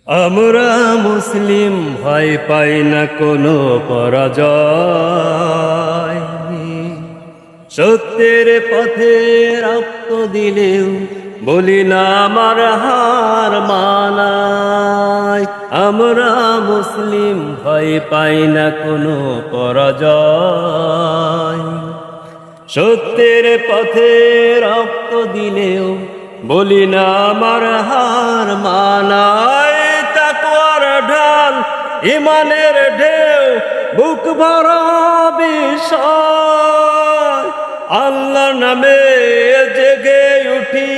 আমরা মুসলিম ভয় পাই না কোনো পরাজয়। সত্যের পথে রক্ত দিলেও বলি না আমার হার মানায়। আমরা মুসলিম ভয় পাই না কোনো পরাজয়। সত্যের পথে রক্ত দিলেও বলি না আমার হার মানায়। তাকওয়ার ঢাল ইমানের ঢেউ বুক ভরা বিষয়। আল্লাহর নামে জেগে উঠি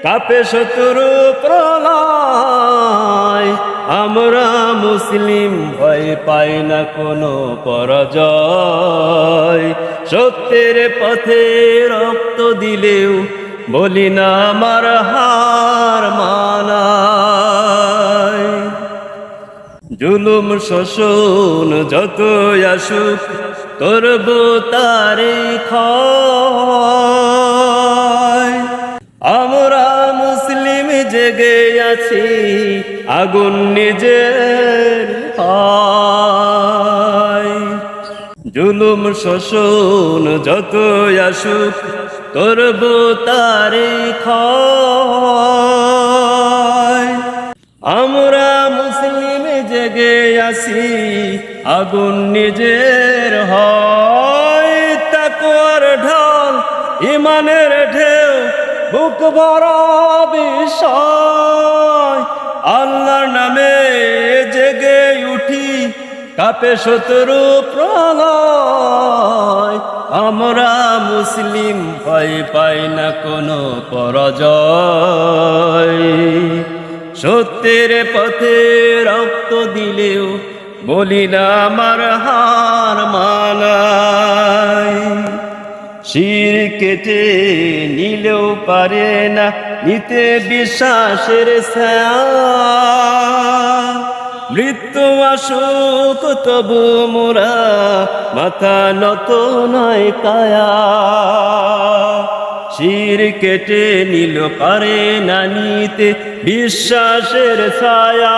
কাঁপে শত্রু প্রলয়। আমরা মুসলিম ভয় পাই না কোনো পরাজয়। সত্যের পথে রক্ত দিলেও বলি না আমার হার মানায়। জুলুম শোষণ যত আসুক করব তারে ক্ষয়। আমরা মুসলিম জেগে আছি আগুন নিজের হয়। জুলুম শোষণ যত আসুক করব তারে ক্ষয়। আমরা মুসলিম জেগে আছি আগুন নিজের হয়। তাকওয়ার ঢাল ইমানের ঢেউ বুক ভরা বিষয়। আল্লাহর নামে জেগে উঠি কাঁপে শত্রু প্রলয়। আমরা মুসলিম ভয় পাই না কোনো পরাজয়। সত্যের পথে রক্ত দিলেও বলি না আমার হার মানায়। শির কেটে নিলেও পারে না নিতে বিশ্বাসের ছায়া। মৃত্যু আসুক তবু মোরা মাথা নত নয় কায়া। শির কেটে নিল পারে না নিতে বিশ্বাসের ছায়া।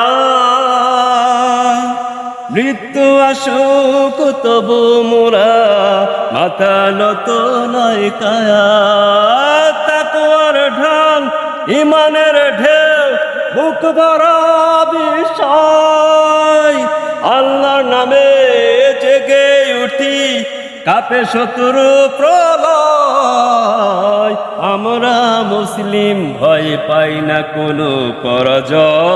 মৃত্যু আসুক তবু মোরা মাথা নত নয় কায়া। তাকওয়ার ঢাল ইমানের ঢেউ বুক ভরা বিষয়। আল্লাহর নামে জেগে উঠি কাঁপে শত্রু প্রলয়। আমরা মুসলিম ভয় পাই না কোনো পরাজয়।